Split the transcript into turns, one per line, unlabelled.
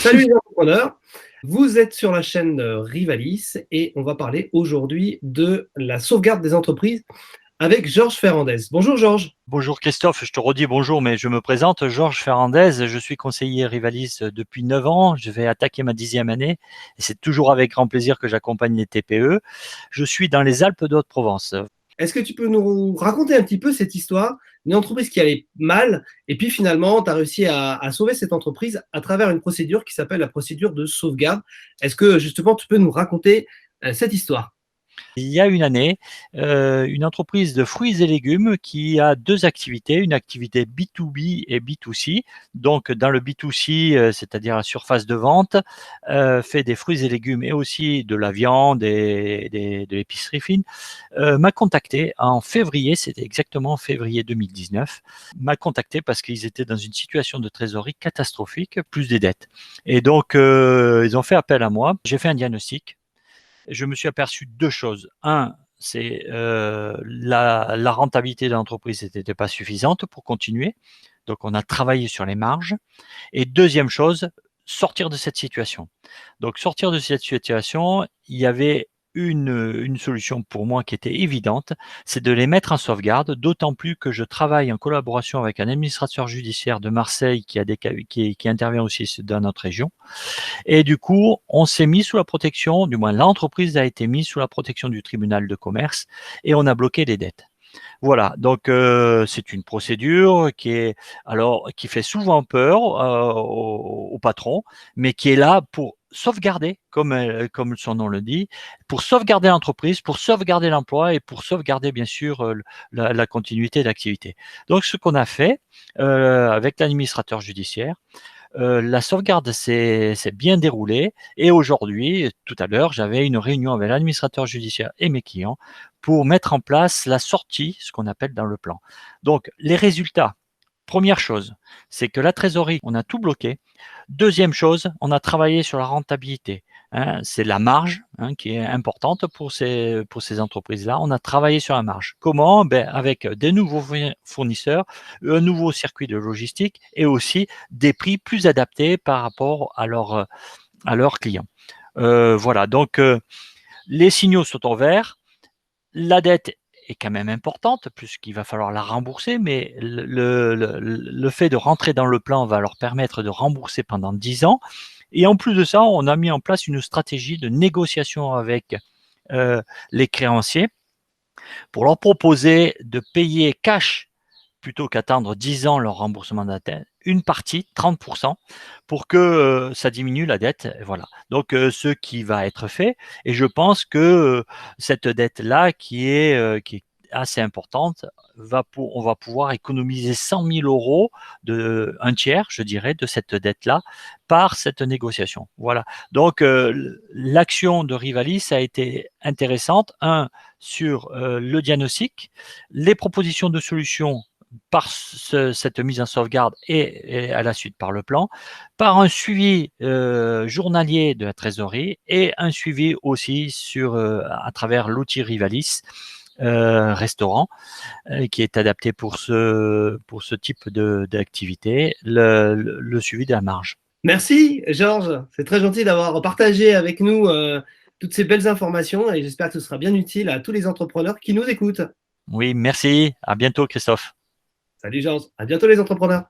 Salut les entrepreneurs, vous êtes sur la chaîne Rivalis et on va parler aujourd'hui de la sauvegarde des entreprises avec Georges Ferrandez. Bonjour Georges.
Bonjour Christophe, je te redis bonjour, mais je me présente, Georges Ferrandez, je suis conseiller Rivalis depuis 9 ans, je vais attaquer ma 10e année et c'est toujours avec grand plaisir que j'accompagne les TPE. Je suis dans les Alpes de Haute-Provence.
Est-ce que tu peux nous raconter un petit peu cette histoire d'une entreprise qui allait mal et puis finalement tu as réussi à sauver cette entreprise à travers une procédure qui s'appelle la procédure de sauvegarde. Est-ce que justement tu peux nous raconter cette histoire?
Il y a une année, une entreprise de fruits et légumes qui a 2 activités, une activité B2B et B2C. Donc dans le B2C, c'est-à-dire la surface de vente, fait des fruits et légumes et aussi de la viande et de l'épicerie fine, m'a contacté en février, c'était exactement en février 2019, m'a contacté parce qu'ils étaient dans une situation de trésorerie catastrophique, plus des dettes. Et donc ils ont fait appel à moi. J'ai fait un diagnostic. Je me suis aperçu de 2 choses. Un, c'est la rentabilité de l'entreprise n'était pas suffisante pour continuer. Donc, on a travaillé sur les marges. Et deuxième chose, sortir de cette situation. Donc, sortir de cette situation, il y avait une solution pour moi qui était évidente, c'est de les mettre en sauvegarde, d'autant plus que je travaille en collaboration avec un administrateur judiciaire de Marseille qui intervient aussi dans notre région. Et du coup, on s'est mis sous la protection, du moins l'entreprise a été mise sous la protection du tribunal de commerce et on a bloqué les dettes. Voilà, donc c'est une procédure qui fait souvent peur au patron, mais qui est là pour sauvegarder, comme son nom le dit, pour sauvegarder l'entreprise, pour sauvegarder l'emploi et pour sauvegarder bien sûr la continuité d'activité. Donc ce qu'on a fait avec l'administrateur judiciaire, la sauvegarde s'est bien déroulée et aujourd'hui, tout à l'heure, j'avais une réunion avec l'administrateur judiciaire et mes clients pour mettre en place la sortie, ce qu'on appelle dans le plan. Donc les résultats, première chose, c'est que la trésorerie, on a tout bloqué. Deuxième chose, on a travaillé sur la rentabilité. C'est la marge qui est importante pour ces entreprises-là. On a travaillé sur la marge. Comment? Avec des nouveaux fournisseurs, un nouveau circuit de logistique et aussi des prix plus adaptés par rapport à leurs clients. Voilà, donc les signaux sont au vert. La dette est quand même importante puisqu'il va falloir la rembourser, mais le fait de rentrer dans le plan va leur permettre de rembourser pendant 10 ans. Et en plus de ça, on a mis en place une stratégie de négociation avec les créanciers pour leur proposer de payer cash plutôt qu'attendre 10 ans leur remboursement de la dette, une partie, 30%, pour que ça diminue la dette. Voilà. Donc, ce qui va être fait, et je pense que cette dette-là, qui est assez importante, on va pouvoir économiser 100 000 euros, un tiers, je dirais, de cette dette-là, par cette négociation. Voilà. Donc, l'action de Rivalis a été intéressante. Un, sur le diagnostic, les propositions de solutions par cette mise en sauvegarde et à la suite par le plan, par un suivi journalier de la trésorerie et un suivi aussi à travers l'outil Rivalis restaurant qui est adapté pour ce type d'activité, le suivi de la marge.
Merci Georges, c'est très gentil d'avoir partagé avec nous toutes ces belles informations et j'espère que ce sera bien utile à tous les entrepreneurs qui nous écoutent.
Oui, merci. À bientôt, Christophe.
Salut Georges, à bientôt les entrepreneurs.